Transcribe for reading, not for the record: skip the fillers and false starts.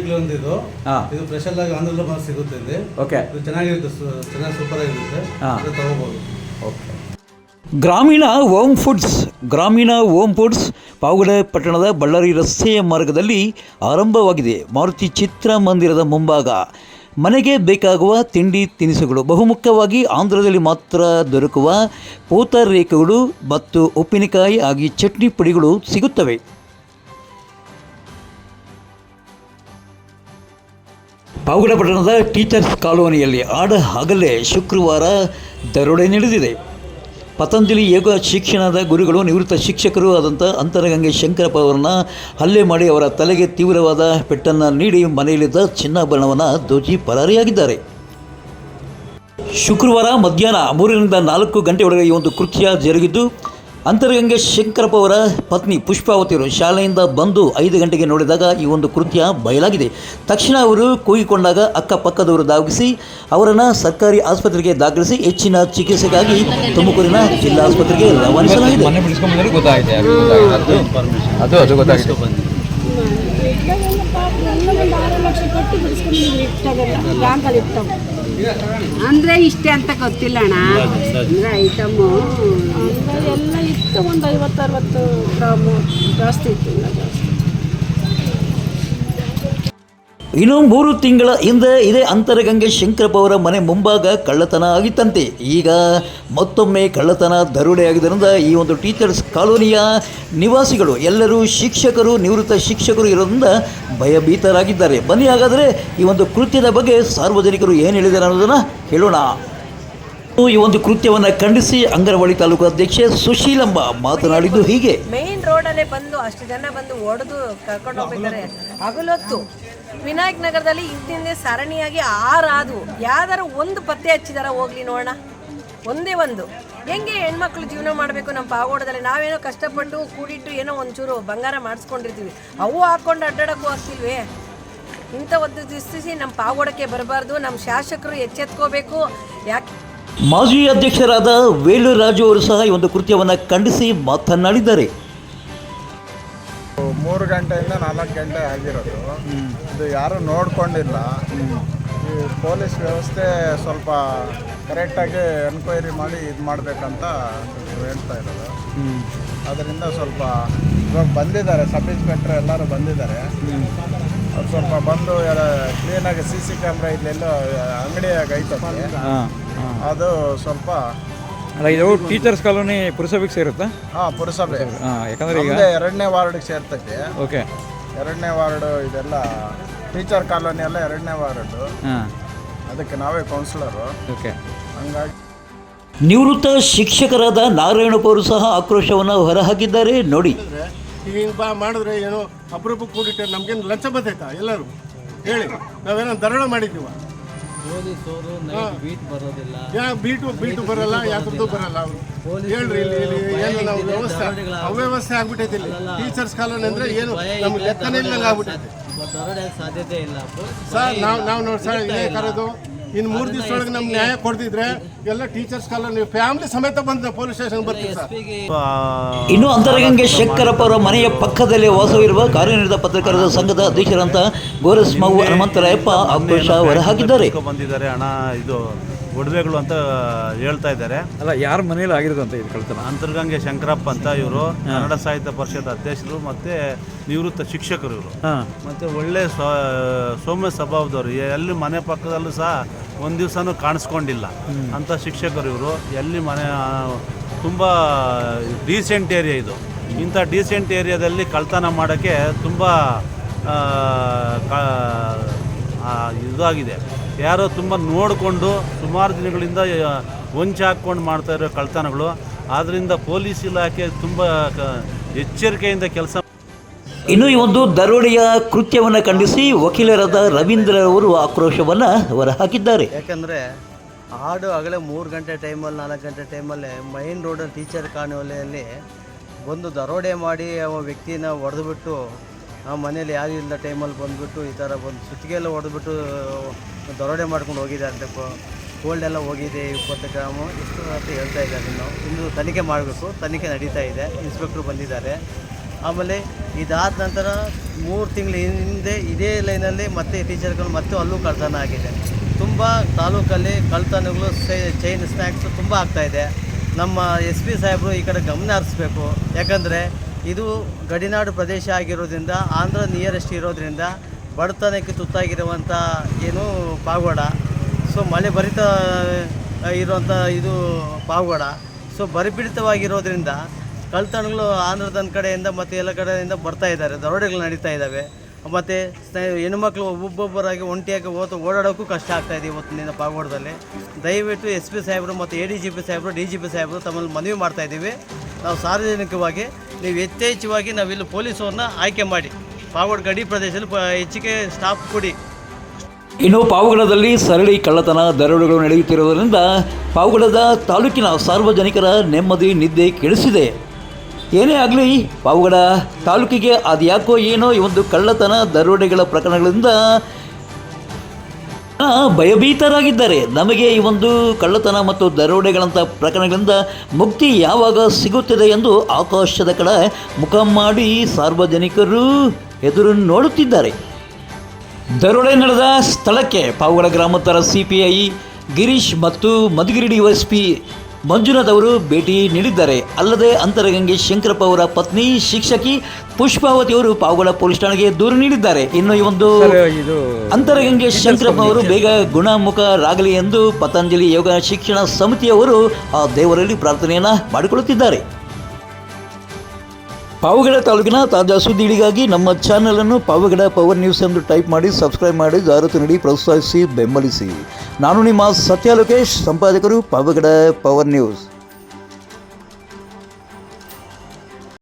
Weekly ಒಂದು ಇದು special ಆಗಿ ಆಂಧ್ರ ಸಿಗುತ್ತೆ ಇಲ್ಲಿ. ಓಕೆ, ಇದು ಚೆನ್ನಾಗಿರುತ್ತೆ, ಚೆನ್ನಾಗಿ ಸೂಪರ್ ಆಗಿರುತ್ತೆ, ತಗೋಬಹುದು. ಓಕೆ. ಗ್ರಾಮೀಣ ಹೋಮ್ ಫುಡ್ಸ್ ಪಾವಗಡ ಪಟ್ಟಣದ ಬಳ್ಳಾರಿ ರಸ್ತೆಯ ಮಾರ್ಗದಲ್ಲಿ ಆರಂಭವಾಗಿದೆ. ಮಾರುತಿ ಚಿತ್ರಮಂದಿರದ ಮುಂಭಾಗ ಮನೆಗೆ ಬೇಕಾಗುವ ತಿಂಡಿ ತಿನಿಸುಗಳು, ಬಹುಮುಖ್ಯವಾಗಿ ಆಂಧ್ರದಲ್ಲಿ ಮಾತ್ರ ದೊರಕುವ ಪೂತರೇಖೆಗಳು ಮತ್ತು ಉಪ್ಪಿನಕಾಯಿ ಹಾಗೆ ಚಟ್ನಿ ಪುಡಿಗಳು ಸಿಗುತ್ತವೆ. ಪಾವಗಡ ಪಟ್ಟಣದ ಟೀಚರ್ಸ್ ಕಾಲೋನಿಯಲ್ಲಿ ಹಗಲೇ ಶುಕ್ರವಾರ ದರೋಡೆ ನಡೆದಿದೆ. ಪತಂಜಲಿ ಯೋಗ ಶಿಕ್ಷಣದ ಗುರುಗಳು ನಿವೃತ್ತ ಶಿಕ್ಷಕರು ಆದಂಥ ಅಂತರಗಂಗೆ ಶಂಕರಪ್ಪ ಅವರನ್ನು ಹಲ್ಲೆ ಮಾಡಿ ಅವರ ತಲೆಗೆ ತೀವ್ರವಾದ ಪೆಟ್ಟನ್ನು ನೀಡಿ ಮನೆಯಲ್ಲಿದ್ದ ಚಿನ್ನಾಭರಣವನ್ನು ದೋಚಿ ಪರಾರಿಯಾಗಿದ್ದಾರೆ. ಶುಕ್ರವಾರ ಮಧ್ಯಾಹ್ನ 3 ರಿಂದ 4 ಗಂಟೆಯೊಳಗೆ ಈ ಒಂದು ಕೃತ್ಯ ಜರುಗಿದ್ದು, ಅಂತರಗಂಗೆ ಶಂಕರಪ್ಪ ಅವರ ಪತ್ನಿ ಪುಷ್ಪಾವತಿಯವರು ಶಾಲೆಯಿಂದ ಬಂದು 5 ಗಂಟೆಗೆ ನೋಡಿದಾಗ ಈ ಒಂದು ಕೃತ್ಯ ಬಯಲಾಗಿದೆ. ತಕ್ಷಣ ಅವರು ಕೂಗಿಕೊಂಡಾಗ ಅಕ್ಕಪಕ್ಕದವರು ಧಾವಿಸಿ ಅವರನ್ನು ಸರ್ಕಾರಿ ಆಸ್ಪತ್ರೆಗೆ ದಾಖಲಿಸಿ ಹೆಚ್ಚಿನ ಚಿಕಿತ್ಸೆಗಾಗಿ ತುಮಕೂರಿನ ಜಿಲ್ಲಾ ಆಸ್ಪತ್ರೆಗೆ ರವಾನಿಸಲಾಗಿದೆ. ಅಂದರೆ ಇಷ್ಟೇ ಅಂತ ಗೊತ್ತಿಲ್ಲ ಅಣ್ಣ. ಅಂದರೆ ಐಟಮು ಎಲ್ಲ ಇತ್ತು, ಒಂದು 50-60 ಗ್ರಾಮು ಜಾಸ್ತಿ ಇತ್ತು. ಇನ್ನು 3 ತಿಂಗಳ ಹಿಂದೆ ಇದೇ ಅಂತರಗಂಗೆ ಶಂಕರಪ್ಪ ಅವರ ಮನೆ ಮುಂಭಾಗ ಕಳ್ಳತನ ಆಗಿತ್ತಂತೆ. ಈಗ ಮತ್ತೊಮ್ಮೆ ಕಳ್ಳತನ ದರೋಡೆಯಾಗಿದ್ದರಿಂದ ಈ ಒಂದು ಟೀಚರ್ಸ್ ಕಾಲೋನಿಯ ನಿವಾಸಿಗಳು ಎಲ್ಲರೂ ನಿವೃತ್ತ ಶಿಕ್ಷಕರು ಇರೋದ್ರಿಂದ ಭಯಭೀತರಾಗಿದ್ದಾರೆ. ಬನ್ನಿ ಹಾಗಾದರೆ ಈ ಒಂದು ಕೃತ್ಯದ ಬಗ್ಗೆ ಸಾರ್ವಜನಿಕರು ಏನು ಹೇಳಿದ್ದಾರೆ ಅನ್ನೋದನ್ನು ಹೇಳೋಣ. ಈ ಒಂದು ಕೃತ್ಯವನ್ನು ಖಂಡಿಸಿ ಅಂಗನವಾಡಿ ತಾಲೂಕು ಅಧ್ಯಕ್ಷೆ ಸುಶೀಲಮ್ಮ ಮಾತನಾಡಿದ್ದು ಹೀಗೆ: ಮೇನ್ ರೋಡಲ್ಲೇ ಬಂದು ಅಷ್ಟು ಜನ ಬಂದು ಹೊಡೆದು ಕರ್ಕೊಂಡು ಹೋಗ್ಬೇಕಾರೆ ಹಗಲೊತ್ತು ವಿನಾಯಕ್ ನಗರದಲ್ಲಿ ಹಿಂದೆ ಸರಣಿಯಾಗಿ 6 ಆದವು. ಯಾವ್ದಾರು ಒಂದು ಪತ್ತೆ ಹಚ್ಚಿದಾರ ಹೋಗ್ಲಿ ನೋಡೋಣ. ಒಂದೇ ಒಂದು ಹೆಂಗೆ ಹೆಣ್ಮಕ್ಳು ಜೀವನ ಮಾಡಬೇಕು ನಮ್ಮ ಪಾವಗಡದಲ್ಲಿ. ನಾವೇನೋ ಕಷ್ಟಪಟ್ಟು ಕೂಡಿಟ್ಟು ಏನೋ ಒಂಚೂರು ಬಂಗಾರ ಮಾಡಿಸ್ಕೊಂಡಿರ್ತೀವಿ, ಅವು ಹಾಕ್ಕೊಂಡು ಅಡ್ಡಾಡಕ್ಕೂ ಆಗ್ತಿಲ್ವೇ? ಇಂಥ ಒಂದು ದಿಸ್ತಿಸಿ ನಮ್ಮ ಪಾವಗಡಕ್ಕೆ ಬರಬಾರ್ದು. ನಮ್ಮ ಶಾಸಕರು ಎಚ್ಚೆತ್ಕೋಬೇಕು. ಯಾಕೆ ಮಾಜಿ ಅಧ್ಯಕ್ಷರಾದ ವೇಲುರಾಜು ಅವರು ಸಹ ಈ ಒಂದು ಕೃತ್ಯವನ್ನು ಖಂಡಿಸಿ ಮಾತನಾಡಿದ್ದಾರೆ. 3 ಗಂಟೆಯಿಂದ 4 ಗಂಟೆ ಆಗಿರೋದು. ಇದು ಯಾರೂ ನೋಡ್ಕೊಂಡಿಲ್ಲ. ಈ ಪೊಲೀಸ್ ವ್ಯವಸ್ಥೆ ಸ್ವಲ್ಪ ಕರೆಕ್ಟಾಗಿ ಎನ್ಕ್ವೈರಿ ಮಾಡಿ ಇದು ಮಾಡಬೇಕಂತ ಹೇಳ್ತಾ ಇರೋದು. ಅದರಿಂದ ಸ್ವಲ್ಪ ಇವಾಗ ಬಂದಿದ್ದಾರೆ, ಸಬ್ ಇನ್ಸ್ಪೆಕ್ಟರ್ ಎಲ್ಲರೂ ಬಂದಿದ್ದಾರೆ. ಅವ್ರು ಸ್ವಲ್ಪ ಬಂದು ಕ್ಲೀನಾಗಿ CC ಕ್ಯಾಮ್ರಾ ಇಲ್ಲೆಲ್ಲೋ ಅಂಗಡಿಯಾಗ ಐತದೆ, ಅದು ಸ್ವಲ್ಪ ಅಲ್ಲ. ಇದು ಟೀಚರ್ಸ್ ಕಾಲೋನಿ ಪುರಸಭೆಗೆ ಸೇರುತ್ತಾ? ಪುರಸಭೆ. ಯಾಕಂದರೆ ಈಗ 2ನೇ ವಾರ್ಡ್ಗೆ ಸೇರ್ತೈತೆ. ಓಕೆ, 2ನೇ ವಾರ್ಡು ಇದೆಲ್ಲ ಟೀಚರ್ ಕಾಲೋನಿ ಎಲ್ಲ 2ನೇ ವಾರ್ಡು. ಅದಕ್ಕೆ ನಾವೇ ಕೌನ್ಸಿಲರು. ಓಕೆ, ಹಂಗಾಗಿ ನಿವೃತ್ತ ಶಿಕ್ಷಕರಾದ ನಾರಾಯಣಪ್ಪ ಅವರು ಸಹ ಆಕ್ರೋಶವನ್ನು ಹೊರಹಾಕಿದ್ದಾರೆ. ನೋಡಿ, ಈಗ ಮಾಡಿದ್ರೆ ಏನೋ ಅಪರೂಪಕ್ಕೆ ಕೂಡಿಟ್ಟೆ ನಮ್ಗೇನು ಲಂಚ ಬರ್ತೈತಾ? ಎಲ್ಲರೂ ಹೇಳಿ, ನಾವೇನೋ ದರೋಡೆ ಮಾಡಿದ್ದೀವ? ಬೀಟು ಬರಲ್ಲ, ಯಾವ್ದು ಬರಲ್ಲ. ಅವರು ಹೇಳ್ರಿ, ಇಲ್ಲಿ ಏನು ನಾವು ಅವ್ಯವಸ್ಥೆ ಆಗ್ಬಿಟ್ಟೈತಿ. ಇಲ್ಲಿ ಟೀಚರ್ಸ್ ಕಾಲೋನಿ ಅಂದ್ರೆ ಏನು ನಮ್ಗೆ ಲೆಕ್ಕನೇ ಇಲ್ಲಂಗೆ ಆಗ್ಬಿಟ್ಟೈತೆ ಸರ್. ನಾವು ನೋಡಿ ಸರ್, ಇದೇ ಕರೆದು ಇನ್ನು 3 ದಿವಸದೊಳಗೆ ನಮ್ಗೆ ನ್ಯಾಯ ಕೊಡ್ತಿದ್ರೆ ಎಲ್ಲ ಟೀಚರ್ಸ್ ಕಾಲೋನಿ ಫ್ಯಾಮಿಲಿ ಸಮೇತ ಬಂದು ಪೊಲೀಸ್ ಸ್ಟೇಷನ್ ಬರ್ತೀವಿ ಸರ್. ಇನ್ನು ಅಂತರಗಂಗೆ ಶಂಕರಪ್ಪ ಅವರ ಮನೆಯ ಪಕ್ಕದಲ್ಲೇ ವಾಸವಿರುವ ಕಾರ್ಯನಿರತ ಪತ್ರಕರ್ತರ ಸಂಘದ ಅಧ್ಯಕ್ಷರಂತ ಗೋರಸ್ಮವು ಹನುಮಂತರಾಯಪ್ಪ ಆಕ್ರೋಶ ಹೊರಹಾಕಿದ್ದಾರೆ. ಬಂದಿದ್ದಾರೆ ಹಣ, ಇದು ಒಡವೆಗಳು ಅಂತ ಹೇಳ್ತಾ ಇದ್ದಾರೆ. ಅಲ್ಲ, ಯಾರ ಮನೇಲಿ ಆಗಿರೋದು ಅಂತ ಇದು ಕಳ್ತನ? ಅಂತರಗಂಗೆ ಶಂಕರಪ್ಪ ಅಂತ ಇವರು ಕನ್ನಡ ಸಾಹಿತ್ಯ ಪರಿಷತ್ ಅಧ್ಯಕ್ಷರು ಮತ್ತು ನಿವೃತ್ತ ಶಿಕ್ಷಕರು ಇವರು. ಮತ್ತು ಒಳ್ಳೆ ಸೌಮ್ಯ ಸ್ವಭಾವದವರು. ಎಲ್ಲಿ ಮನೆ ಪಕ್ಕದಲ್ಲೂ ಸಹ ಒಂದು ದಿವಸನೂ ಕಾಣಿಸ್ಕೊಂಡಿಲ್ಲ ಅಂಥ ಶಿಕ್ಷಕರು ಇವರು. ಎಲ್ಲಿ ಮನೆ ತುಂಬ ಡೀಸೆಂಟ್ ಏರಿಯಾ ಇದು. ಇಂಥ ಡೀಸೆಂಟ್ ಏರಿಯಾದಲ್ಲಿ ಕಳ್ತನ ಮಾಡೋಕ್ಕೆ ತುಂಬ ಇದಾಗಿದೆ. ಯಾರೋ ತುಂಬ ನೋಡಿಕೊಂಡು ಸುಮಾರು ದಿನಗಳಿಂದ ಹೊಂಚು ಹಾಕ್ಕೊಂಡು ಮಾಡ್ತಾಯಿರೋ ಕಳ್ತನಗಳು. ಆದ್ದರಿಂದ ಪೊಲೀಸ್ ಇಲಾಖೆ ತುಂಬ ಎಚ್ಚರಿಕೆಯಿಂದ ಕೆಲಸ. ಇನ್ನು ಈ ಒಂದು ದರೋಡೆಯ ಕೃತ್ಯವನ್ನು ಖಂಡಿಸಿ ವಕೀಲರಾದ ರವೀಂದ್ರ ಅವರು ಆಕ್ರೋಶವನ್ನು ಹೊರಹಾಕಿದ್ದಾರೆ. ಯಾಕಂದರೆ ಹಗಲೇ 3 ಗಂಟೆ ಟೈಮಲ್ಲಿ 4 ಗಂಟೆ ಟೈಮಲ್ಲಿ ಮೈನ್ ರೋಡಲ್ಲಿ ಟೀಚರ್ ಕಾಲೋನಿಯಲ್ಲಿ ಬಂದು ದರೋಡೆ ಮಾಡಿ ವ್ಯಕ್ತಿನ ಹೊಡೆದುಬಿಟ್ಟು ಮನೇಲಿ ಯಾರು ಇಲ್ಲದ ಟೈಮಲ್ಲಿ ಬಂದುಬಿಟ್ಟು ಈ ಥರ ಬಂದು ಸುತ್ತಿಗೆಲ್ಲ ಹೊಡೆದ್ಬಿಟ್ಟು ದರೋಡೆ ಮಾಡ್ಕೊಂಡು ಹೋಗಿದ್ದಾರೆ. ಗೋಲ್ಡ್ ಎಲ್ಲ ಹೋಗಿದೆ, 20 ಗ್ರಾಮು ಇಷ್ಟು ಅಂತ ಹೇಳ್ತಾ ಇದ್ದಾರೆ. ಇನ್ನು ತನಿಖೆ ಮಾಡಬೇಕು. ತನಿಖೆ ನಡೀತಾ ಇದೆ. ಇನ್ಸ್ಪೆಕ್ಟ್ರು ಬಂದಿದ್ದಾರೆ. ಆಮೇಲೆ ಇದಾದ ನಂತರ 3 ತಿಂಗಳ ಹಿಂದೆ ಇದೇ ಲೈನಲ್ಲಿ ಮತ್ತೆ ಟೀಚರ್ಗಳು ಮತ್ತೆ ಅಲ್ಲೂ ಕಳ್ತನ ಆಗಿದೆ. ತುಂಬ ತಾಲೂಕಲ್ಲಿ ಕಳ್ತನಗಳು ಚೈನ್ ಸ್ನ್ಯಾಕ್ಸು ತುಂಬ ಆಗ್ತಾಯಿದೆ. ನಮ್ಮ SP ಸಾಹೇಬರು ಈ ಕಡೆ ಗಮನ ಹರಿಸ್ಬೇಕು. ಯಾಕಂದರೆ ಇದು ಗಡಿನಾಡು ಪ್ರದೇಶ ಆಗಿರೋದ್ರಿಂದ, ಆಂಧ್ರ ನಿಯರೆಸ್ಟ್ ಇರೋದ್ರಿಂದ ಬಡತನಕ್ಕೆ ತುತ್ತಾಗಿರುವಂಥ ಏನು ಪಾವಗಡ. ಸೊ ಮಳೆ ಭರಿತ ಇರುವಂಥ ಇದು ಪಾವಗಡ. ಸೊ ಬರಪೀಡಿತವಾಗಿರೋದ್ರಿಂದ ಕಳ್ತನಗಳು ಆಂಧ್ರದ ಕಡೆಯಿಂದ ಮತ್ತು ಎಲ್ಲ ಕಡೆಯಿಂದ ಬರ್ತಾ ಇದ್ದಾರೆ, ದರೋಡೆಗಳು ನಡೀತಾ ಇದ್ದಾವೆ. ಮತ್ತು ಹೆಣ್ಣುಮಕ್ಳು ಒಬ್ಬೊಬ್ಬರಾಗಿ ಒಂಟಿಯಾಗಿ ಓಡಾಡೋಕ್ಕೂ ಕಷ್ಟ ಆಗ್ತಾಯಿದೆ ಇವತ್ತಿನ ಪಾವಗಡದಲ್ಲಿ. ದಯವಿಟ್ಟು SP ಸಾಹೇಬರು ಮತ್ತು ADGP ಸಾಹೇಬರು, DGP ಸಾಹೇಬರು ತಮ್ಮಲ್ಲಿ ಮನವಿ ಮಾಡ್ತಾಯಿದ್ದೀವಿ. ನಾವು ಸಾರ್ವಜನಿಕವಾಗಿ ನೀವು ಯಥೇಚ್ಛವಾಗಿ ನಾವಿಲ್ಲಿ ಪೊಲೀಸವ್ರನ್ನ ಆಯ್ಕೆ ಮಾಡಿ ಪಾವಗಡ ಗಡಿ ಪ್ರದೇಶದಲ್ಲಿ ಹೆಚ್ಚಿಗೆ ಸ್ಟಾಫ್ ಕೊಡಿ. ಇನ್ನು ಪಾವಗಡದಲ್ಲಿ ಸರಳಿ ಕಳ್ಳತನ ದರೋಡೆಗಳು ನಡೆಯುತ್ತಿರುವುದರಿಂದ ಪಾವಗಡದ ತಾಲೂಕಿನ ಸಾರ್ವಜನಿಕರ ನೆಮ್ಮದಿ ನಿದ್ದೆ ಕೆಡಿಸಿದೆ. ಏನೇ ಆಗಲಿ ಪಾವಗಡ ತಾಲೂಕಿಗೆ ಅದ್ಯಾಕೋ ಏನೋ ಈ ಒಂದು ಕಳ್ಳತನ ದರೋಡೆಗಳ ಪ್ರಕರಣಗಳಿಂದ ಭಯಭೀತರಾಗಿದ್ದಾರೆ. ನಮಗೆ ಈ ಒಂದು ಕಳ್ಳತನ ಮತ್ತು ದರೋಡೆಗಳಂಥ ಪ್ರಕರಣಗಳಿಂದ ಮುಕ್ತಿ ಯಾವಾಗ ಸಿಗುತ್ತದೆ ಎಂದು ಆಕಾಶದ ಕಡೆ ಮುಖ ಮಾಡಿ ಸಾರ್ವಜನಿಕರು ಎದುರು ನೋಡುತ್ತಿದ್ದಾರೆ. ದರೋಡೆ ನಡೆದ ಸ್ಥಳಕ್ಕೆ ಪಾವಗಡ ಗ್ರಾಮಾಂತರ CPI ಗಿರೀಶ್ ಮತ್ತು ಮಧುಗಿರಿ DSP ಮಂಜುನಾಥ್ ಅವರು ಭೇಟಿ ನೀಡಿದ್ದಾರೆ. ಅಲ್ಲದೆ ಅಂತರಗಂಗೆ ಶಂಕರಪ್ಪ ಅವರ ಪತ್ನಿ ಶಿಕ್ಷಕಿ ಪುಷ್ಪಾವತಿ ಅವರು ಪಾವಗಡ ಪೊಲೀಸ್ ಠಾಣೆಗೆ ದೂರು ನೀಡಿದ್ದಾರೆ. ಇನ್ನು ಈ ಒಂದು ಅಂತರಗಂಗೆ ಶಂಕರಪ್ಪ ಅವರು ಬೇಗ ಗುಣಮುಖರಾಗಲಿ ಎಂದು ಪತಂಜಲಿ ಯೋಗ ಶಿಕ್ಷಣ ಸಮಿತಿಯವರು ಆ ದೇವರಲ್ಲಿ ಪ್ರಾರ್ಥನೆಯನ್ನು ಮಾಡಿಕೊಳ್ಳುತ್ತಿದ್ದಾರೆ. ಪಾವಗಡ ತಾಲೂಕಿನ ತಾಜಾ ಸುದ್ದಿಗಳಿಗಾಗಿ ನಮ್ಮ ಚಾನಲನ್ನು ಪಾವಗಡ ಪವರ್ ನ್ಯೂಸ್ ಎಂದು ಟೈಪ್ ಮಾಡಿ ಸಬ್ಸ್ಕ್ರೈಬ್ ಮಾಡಿ ಜಾಹೀರಾತು ನೀಡಿ ಪ್ರೋತ್ಸಾಹಿಸಿ ಬೆಂಬಲಿಸಿ. ನಾನು ನಿಮ್ಮ ಸತ್ಯ ಲೋಕೇಶ್, ಸಂಪಾದಕರು ಪಾವಗಡ ಪವರ್ ನ್ಯೂಸ್.